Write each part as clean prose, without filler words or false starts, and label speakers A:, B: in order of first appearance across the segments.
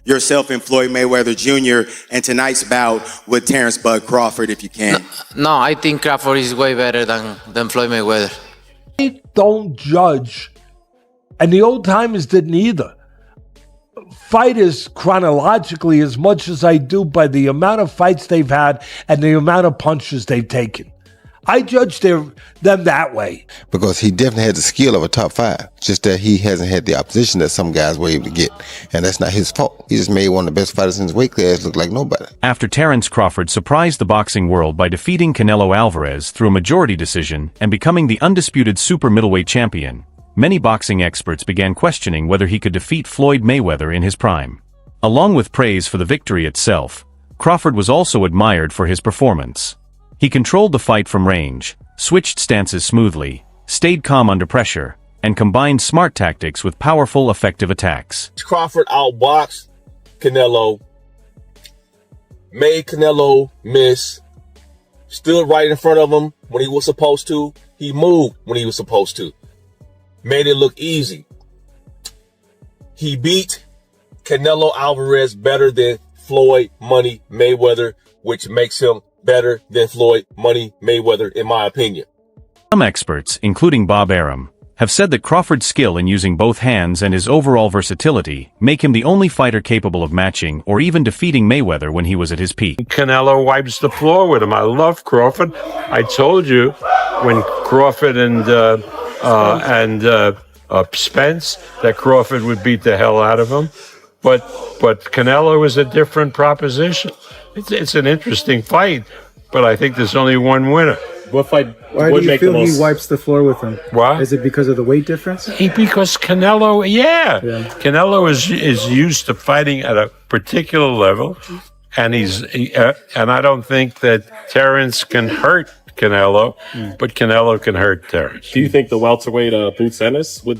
A: yourself and Floyd Mayweather Jr. and tonight's bout with Terence "Bud" Crawford, if you can.
B: No, I think Crawford is way better than Floyd Mayweather.
C: Don't judge, and the old timers didn't either. Fighters chronologically as much as I do by the amount of fights they've had and the amount of punches they've taken. I judge them that way.
D: Because he definitely had the skill of a top five, just that he hasn't had the opposition that some guys were able to get. And that's not his fault. He just made one of the best fighters in his weight class look like nobody.
E: After Terence Crawford surprised the boxing world by defeating Canelo Alvarez through a majority decision and becoming the undisputed super middleweight champion, many boxing experts began questioning whether he could defeat Floyd Mayweather in his prime. Along with praise for the victory itself, Crawford was also admired for his performance. He controlled the fight from range, switched stances smoothly, stayed calm under pressure, and combined smart tactics with powerful, effective attacks.
F: Crawford outboxed Canelo, made Canelo miss, stood right in front of him when he was supposed to, he moved when he was supposed to, made it look easy. He beat Canelo Alvarez better than Floyd Money Mayweather, which makes him better than Floyd Money Mayweather, in my opinion.
E: Some experts, including Bob Arum, have said that Crawford's skill in using both hands and his overall versatility make him the only fighter capable of matching or even defeating Mayweather when he was at his peak.
G: Canelo wipes the floor with him. I love Crawford. I told you when Crawford and Spence that Crawford would beat the hell out of him. But Canelo is a different proposition. It's an interesting fight, but I think there's only one winner.
H: What fight
I: Why
H: would
I: do you
H: make
I: feel
H: the most?
I: he wipes the floor with him?
G: Why?
I: Is it because of the weight difference?
G: Because Canelo, Canelo is used to fighting at a particular level, and and I don't think that Terence can hurt Canelo, but Canelo can hurt Terence.
H: Do you think the welterweight Boots Ennis would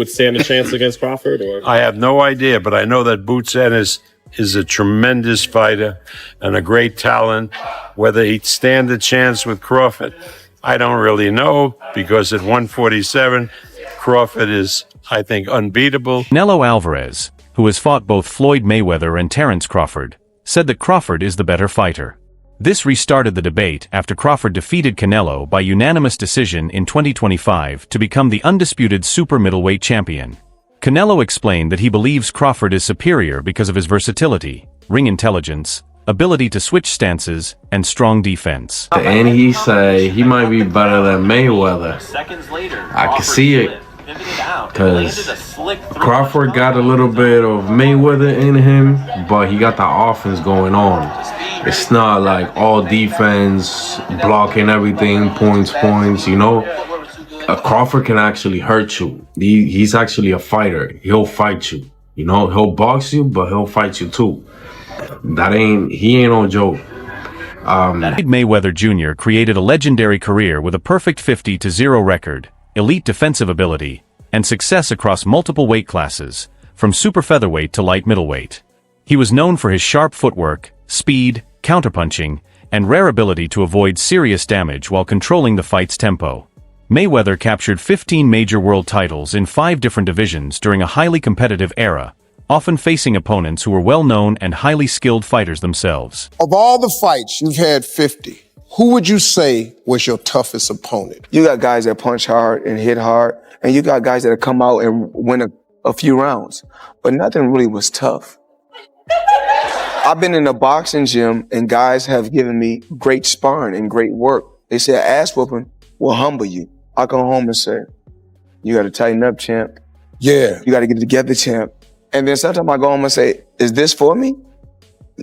H: stand a chance against Crawford? Or
G: I have no idea, but I know that Boots Ennis is a tremendous fighter and a great talent. Whether he'd stand a chance with Crawford, I don't really know, because at 147, Crawford is, I think, unbeatable.
E: Canelo Alvarez, who has fought both Floyd Mayweather and Terence Crawford, said that Crawford is the better fighter. This restarted the debate after Crawford defeated Canelo by unanimous decision in 2025 to become the undisputed super middleweight champion. Canelo explained that he believes Crawford is superior because of his versatility, ring intelligence, ability to switch stances, and strong defense.
J: And he say he might be better than Mayweather. I can see it, because Crawford got a little bit of Mayweather in him, but he got the offense going on. It's not like all defense, blocking everything, points, you know. Crawford can actually hurt you. He's actually a fighter. He'll fight you. You know, he'll box you, but he'll fight you too. He ain't no joke.
E: Mayweather Jr. created a legendary career with a perfect 50-0 record, elite defensive ability, and success across multiple weight classes, from super featherweight to light middleweight. He was known for his sharp footwork, speed, counterpunching, and rare ability to avoid serious damage while controlling the fight's tempo. Mayweather captured 15 major world titles in 5 different divisions during a highly competitive era, often facing opponents who were well-known and highly skilled fighters themselves.
K: Of all the fights you've had 50, who would you say was your toughest opponent?
L: You got guys that punch hard and hit hard, and you got guys that come out and win a few rounds, but nothing really was tough. I've been in a boxing gym, and guys have given me great sparring and great work. They say ass whooping will humble you. I come home and say, you got to tighten up, champ.
K: Yeah.
L: You got to get it together, champ. And then sometimes I go home and say, is this for me?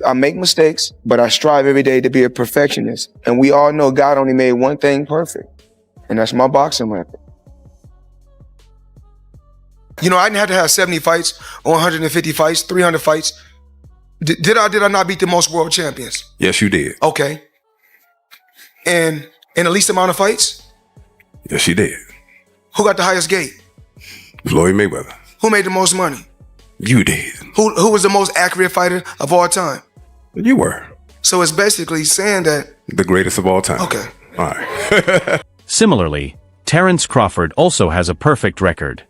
L: I make mistakes, but I strive every day to be a perfectionist. And we all know God only made one thing perfect, and that's my boxing record.
K: You know, I didn't have to have 70 fights or 150 fights, 300 fights. Did I not beat the most world champions?
M: Yes, you did.
K: Okay. And in the least amount of fights?
M: Yes, you did.
K: Who got the highest gate?
M: Floyd Mayweather.
K: Who made the most money?
M: You did.
K: Who was the most accurate fighter of all time?
M: You were.
K: So it's basically saying that...
M: The greatest of all time.
K: Okay.
M: All right.
E: Similarly, Terence Crawford also has a perfect record.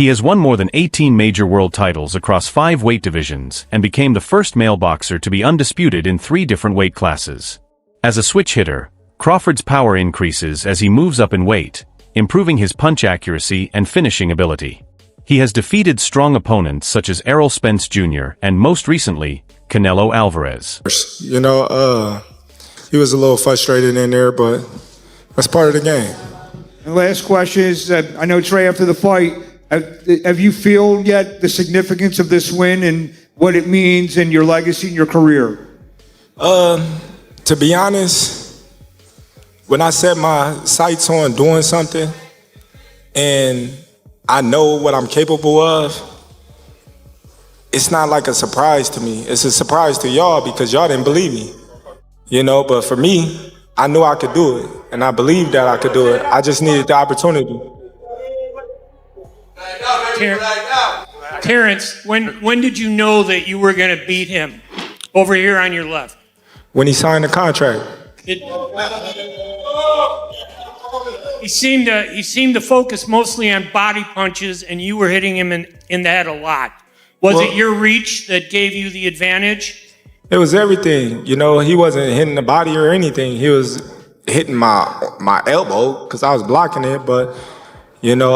E: He has won more than 18 major world titles across 5 weight divisions and became the first male boxer to be undisputed in 3 different weight classes. As a switch hitter, Crawford's power increases as he moves up in weight, improving his punch accuracy and finishing ability. He has defeated strong opponents such as Errol Spence Jr. and most recently, Canelo Alvarez.
N: You know, he was a little frustrated in there, but that's part of the game.
O: The last question is, I know Trey, after the fight, have you feel yet the significance of this win and what it means in your legacy and your career?
N: To be honest, when I set my sights on doing something and I know what I'm capable of, it's not like a surprise to me. It's a surprise to y'all because y'all didn't believe me. You know, but for me, I knew I could do it, and I believed that I could do it. I just needed the opportunity.
P: Terence, when did you know that you were going to beat him? Over here on your left.
N: When he signed the contract.
P: He seemed to focus mostly on body punches, and you were hitting him in the head a lot. Was it your reach that gave you the advantage?
N: It was everything. You know, he wasn't hitting the body or anything. He was hitting my elbow because I was blocking it. But, you know,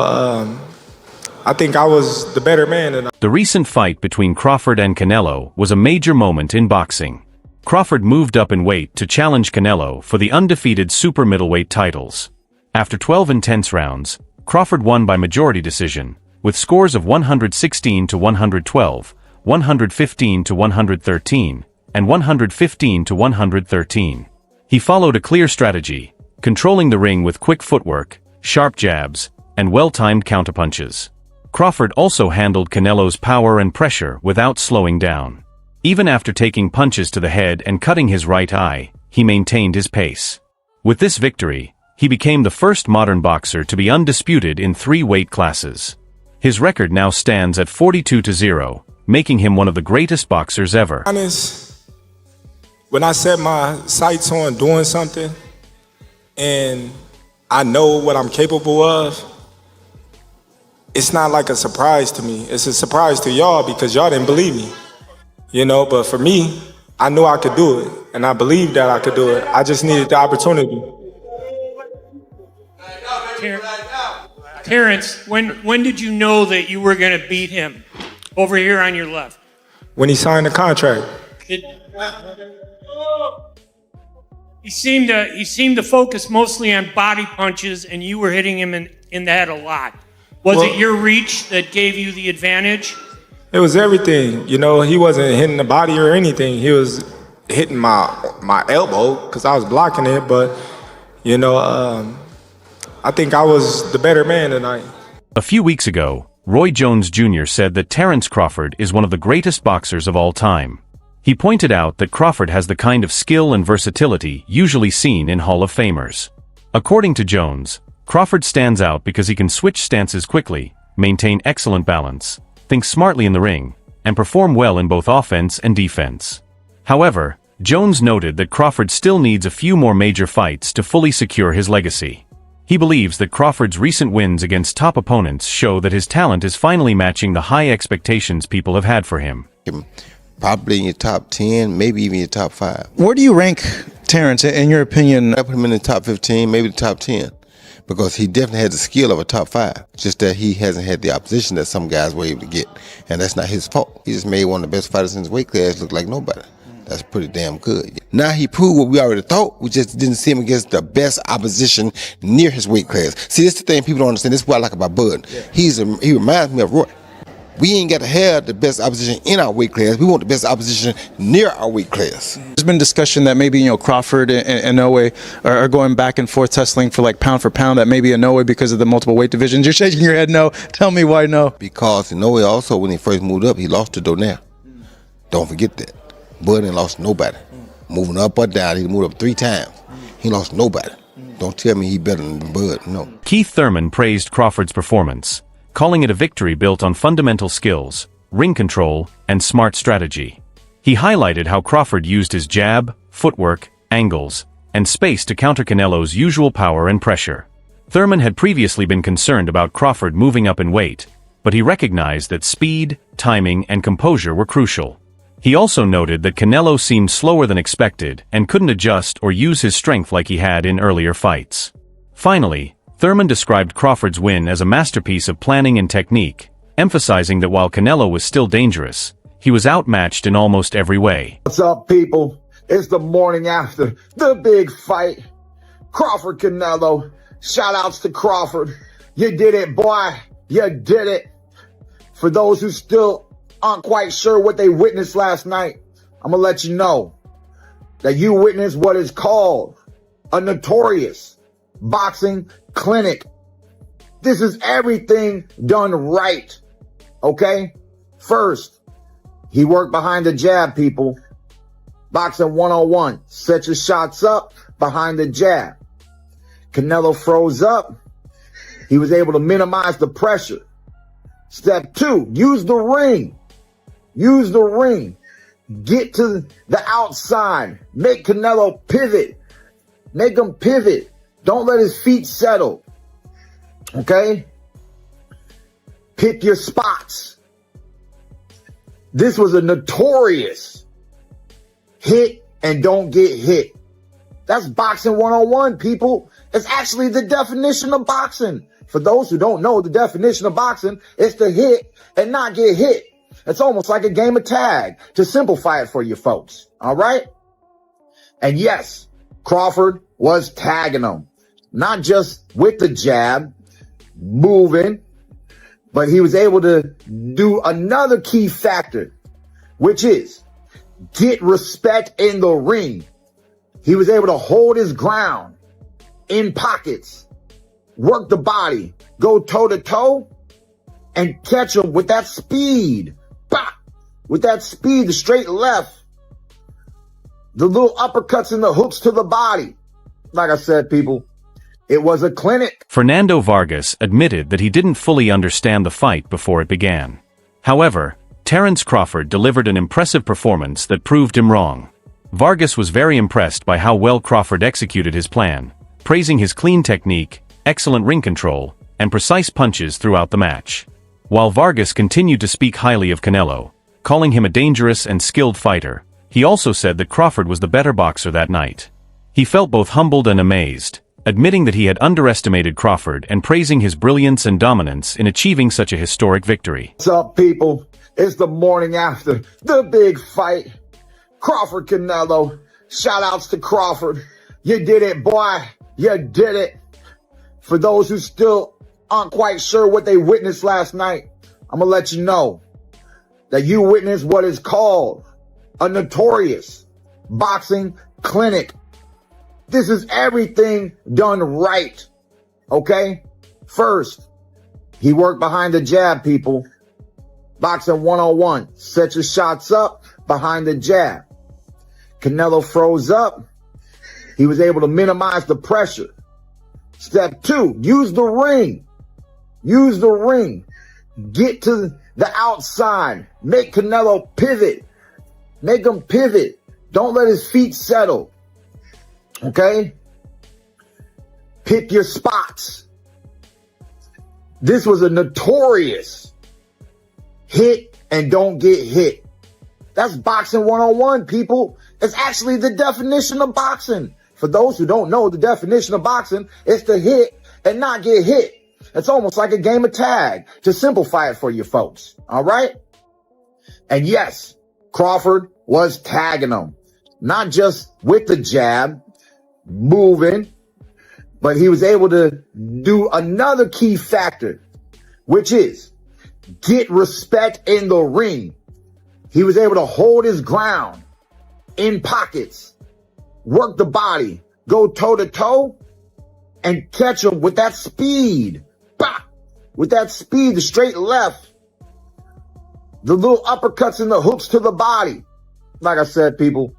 N: I think I was the better man.
E: The recent fight between Crawford and Canelo was a major moment in boxing. Crawford moved up in weight to challenge Canelo for the undefeated super middleweight titles. After 12 intense rounds, Crawford won by majority decision, with scores of 116 to 112, 115 to 113, and 115 to 113. He followed a clear strategy, controlling the ring with quick footwork, sharp jabs, and well-timed counterpunches. Crawford also handled Canelo's power and pressure without slowing down. Even after taking punches to the head and cutting his right eye, he maintained his pace. With this victory, he became the first modern boxer to be undisputed in 3 weight classes. His record now stands at 42-0, making him one of the greatest boxers ever.
N: When I set my sights on doing something and I know what I'm capable of, it's not like a surprise to me. It's a surprise to y'all because y'all didn't believe me. You know, but for me, I knew I could do it, and I believed that I could do it. I just needed the opportunity.
P: Terence, when did you know that you were going to beat him? Over here on your left.
N: When he signed the contract.
P: He seemed to focus mostly on body punches, and you were hitting him in the head a lot. Was it your reach that gave you the advantage?
N: It was everything. You know, he wasn't hitting the body or anything. He was hitting my elbow because I was blocking it. But, you know, I think I was the better man tonight.
E: A few weeks ago, Roy Jones Jr. said that Terence Crawford is one of the greatest boxers of all time. He pointed out that Crawford has the kind of skill and versatility usually seen in Hall of Famers. According to Jones, Crawford stands out because he can switch stances quickly, maintain excellent balance, think smartly in the ring, and perform well in both offense and defense. However, Jones noted that Crawford still needs a few more major fights to fully secure his legacy. He believes that Crawford's recent wins against top opponents show that his talent is finally matching the high expectations people have had for him.
D: Probably in your top 10, maybe even your top 5.
Q: Where do you rank Terence, in your opinion?
D: I put him in the top 15, maybe the top 10. Because he definitely had the skill of a top 5. Just that he hasn't had the opposition that some guys were able to get. And that's not his fault. He just made one of the best fighters in his weight class look like nobody. That's pretty damn good. Now he proved what we already thought. We just didn't see him against the best opposition near his weight class. See, this is the thing people don't understand. This is what I like about Bud. He reminds me of Roy. We ain't got to have the best opposition in our weight class. We want the best opposition near our weight class.
Q: There's been discussion that maybe, you know, Crawford and Inoue are going back and forth tussling for like pound for pound, that maybe Inoue because of the multiple weight divisions. You're shaking your head no. Tell me why no.
D: Because Inoue also, when he first moved up, he lost to Donnell. Don't forget that. Bud ain't lost nobody. Moving up or down, he moved up 3 times. He lost nobody. Don't tell me he better than Bud, no.
E: Keith Thurman praised Crawford's performance, calling it a victory built on fundamental skills, ring control, and smart strategy. He highlighted how Crawford used his jab, footwork, angles, and space to counter Canelo's usual power and pressure. Thurman had previously been concerned about Crawford moving up in weight, but he recognized that speed, timing, and composure were crucial. He also noted that Canelo seemed slower than expected and couldn't adjust or use his strength like he had in earlier fights. Finally, Thurman described Crawford's win as a masterpiece of planning and technique, emphasizing that while Canelo was still dangerous, he was outmatched in almost every way.
R: What's up, people? It's the morning after the big fight. Crawford Canelo. Shout outs to Crawford. You did it, boy. You did it. For those who still aren't quite sure what they witnessed last night, I'm going to let you know that you witnessed what is called a notorious boxing clinic. This is everything done right. Okay? First, he worked behind the jab, people. Boxing 101. Set your shots up behind the jab. Canelo froze up. He was able to minimize the pressure. Step 2, use the ring. Use the ring. Get to the outside. Make Canelo pivot. Make him pivot. Don't let his feet settle. Okay? Pick your spots. This was a notorious hit and don't get hit. That's boxing 101, people. It's actually the definition of boxing. For those who don't know the definition of boxing, it's to hit and not get hit. It's almost like a game of tag, to simplify it for you folks. All right? And yes, Crawford was tagging him. Not just with the jab, moving, but he was able to do another key factor, which is get respect in the ring. He was able to hold his ground in pockets, work the body, go toe to toe, and catch him with that speed. Bah! With that speed, the straight left, the little uppercuts and the hooks to the body. Like I said, people, it was a clinic.
E: Fernando Vargas admitted that he didn't fully understand the fight before it began. However, Terence Crawford delivered an impressive performance that proved him wrong. Vargas was very impressed by how well Crawford executed his plan, praising his clean technique, excellent ring control, and precise punches throughout the match. While Vargas continued to speak highly of Canelo, calling him a dangerous and skilled fighter, he also said that Crawford was the better boxer that night. He felt both humbled and amazed, admitting that he had underestimated Crawford and praising his brilliance and dominance in achieving such a historic victory.
R: What's up, people? It's the morning after the big fight. Crawford Canelo. Shout outs to Crawford. You did it, boy. You did it. For those who still aren't quite sure what they witnessed last night, I'm going to let you know that you witnessed what is called a notorious boxing clinic. This is everything done right. Okay? First, he worked behind the jab, people. Boxing 101. Set your shots up behind the jab. Canelo froze up. He was able to minimize the pressure. Step 2, use the ring. Use the ring. Get to the outside. Make Canelo pivot. Make him pivot. Don't let his feet settle. Okay? Pick your spots. This was a notorious hit and don't get hit. That's boxing 101, people. It's actually the definition of boxing. For those who don't know the definition of boxing, it's to hit and not get hit. It's almost like a game of tag, to simplify it for you folks. All right? And yes, Crawford was tagging him. Not just with the jab, moving, but he was able to do another key factor, which is get respect in the ring. He was able to hold his ground in pockets, work the body, go toe to toe, and catch him with that speed. Bah! With that speed, the straight left, the little uppercuts and the hooks to the body. Like I said, people,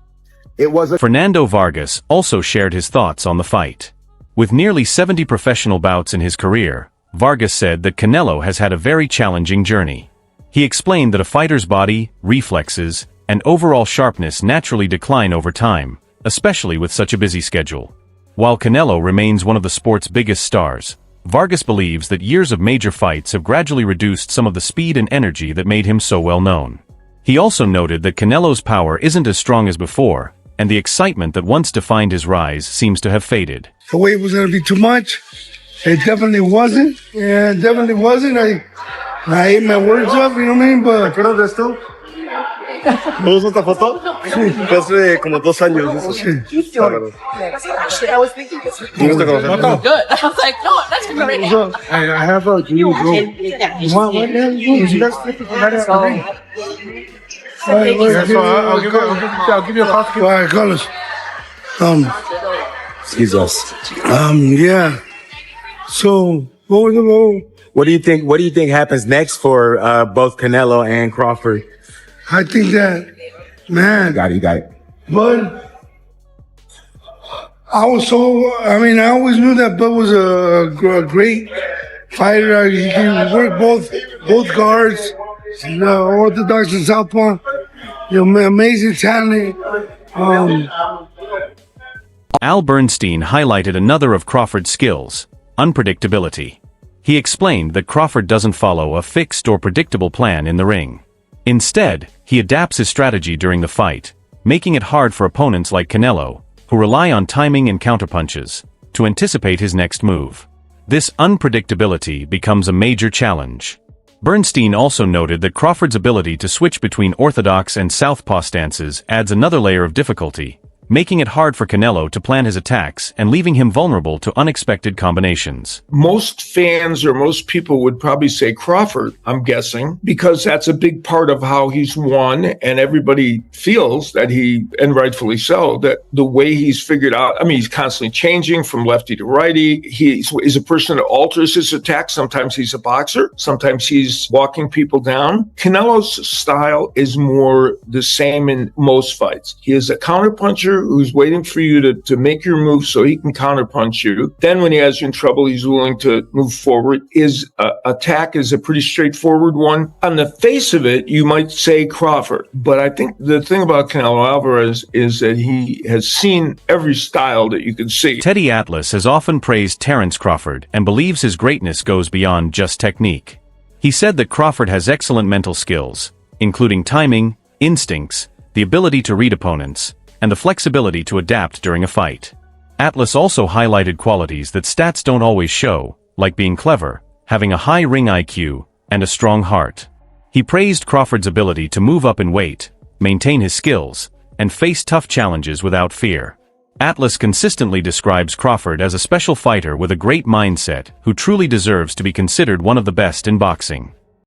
R: it was a...
E: Fernando Vargas also shared his thoughts on the fight. With nearly 70 professional bouts in his career, Vargas said that Canelo has had a very challenging journey. He explained that a fighter's body, reflexes, and overall sharpness naturally decline over time, especially with such a busy schedule. While Canelo remains one of the sport's biggest stars, Vargas believes that years of major fights have gradually reduced some of the speed and energy that made him so well known. He also noted that Canelo's power isn't as strong as before, and the excitement that once defined his rise seems to have faded.
S: The weight was going to be too much. It definitely wasn't. Yeah, it definitely wasn't. I ate my words up, you know what I mean? But ¿Pero de esto? ¿Me gusta esta foto? Sí. Hace como 2 años. Sí.
T: I was thinking this.
S: Good.
T: I was like, no, that's great.
S: I have a dream, bro. You want one? You guys flip it from that to ring. I'll give you a coffee. All right, Carlos.
U: Excuse us.
S: Yeah. So,
U: what do you think happens next for both Canelo and Crawford?
S: I think that, man.
U: You got it.
S: Bud, I always knew that Bud was a great fighter. He can work both guards, orthodox and southpaw. Amazing talent.
E: Al Bernstein highlighted another of Crawford's skills, unpredictability. He explained that Crawford doesn't follow a fixed or predictable plan in the ring. Instead, he adapts his strategy during the fight, making it hard for opponents like Canelo, who rely on timing and counterpunches, to anticipate his next move. This unpredictability becomes a major challenge. Bernstein also noted that Crawford's ability to switch between orthodox and southpaw stances adds another layer of difficulty, making it hard for Canelo to plan his attacks and leaving him vulnerable to unexpected combinations.
V: Most fans or most people would probably say Crawford, I'm guessing, because that's a big part of how he's won, and everybody feels that and rightfully so, that the way he's figured out, he's constantly changing from lefty to righty. He's a person that alters his attack. Sometimes he's a boxer. Sometimes he's walking people down. Canelo's style is more the same in most fights. He is a counterpuncher who's waiting for you to make your move so he can counterpunch you. Then when he has you in trouble, he's willing to move forward. His attack is a pretty straightforward one. On the face of it, you might say Crawford. But I think the thing about Canelo Alvarez is that he has seen every style that you can see.
E: Teddy Atlas has often praised Terence Crawford and believes his greatness goes beyond just technique. He said that Crawford has excellent mental skills, including timing, instincts, the ability to read opponents, and the flexibility to adapt during a fight. Atlas also highlighted qualities that stats don't always show, like being clever, having a high ring IQ, and a strong heart. He praised Crawford's ability to move up in weight, maintain his skills, and face tough challenges without fear. Atlas consistently describes Crawford as a special fighter with a great mindset who truly deserves to be considered one of the best in boxing.